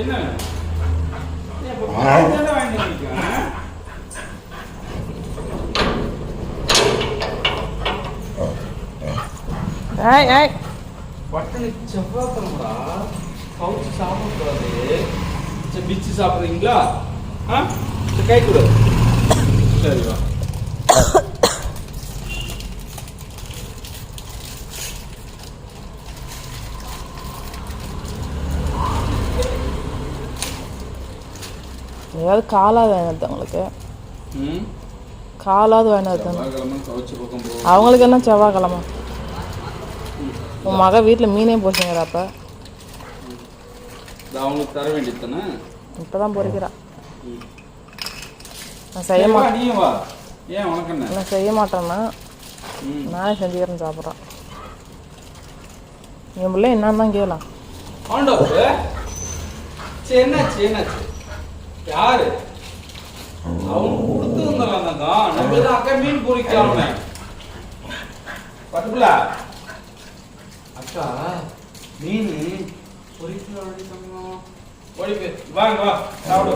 என்ன வாங்கிட்டு பட்டனை செவ்வாய்க்கிழமடா கவுச்சு சாப்பிடக்கூடாது. பிச்சு சாப்பிட்றீங்களா? கை கொடு. சரிவா. ஏதாவது காலாவது வாங்கினது உங்களுக்கு காலாவது வாங்கினது அவங்களுக்கு எல்லாம் செவ்வாய்க்கிழமை. உன் மக வீட்டில் மீனே போச்சுங்கிறப்ப அவங்களுக்கு தர வேண்டியது தானே. இப்போதான் பொறிக்கிறா. நான் செய்ய மாட்டேன். நான் செய்ய மாட்டேன்னா நானே செஞ்சுக்கிறேன்னு சாப்பிட்றான். என் பிள்ளை என்னன்னு தான் கேட்கலாம். யாரு அவங்க கொடுத்து வந்தாங்க. நம்ம தான் அக்கா மீன் பொறிக்கலாம். பட்டுக்குள்ள அக்கா மீன் பொறிக்கலாம். ஓடி போய் வாங்க வா சாப்பிட.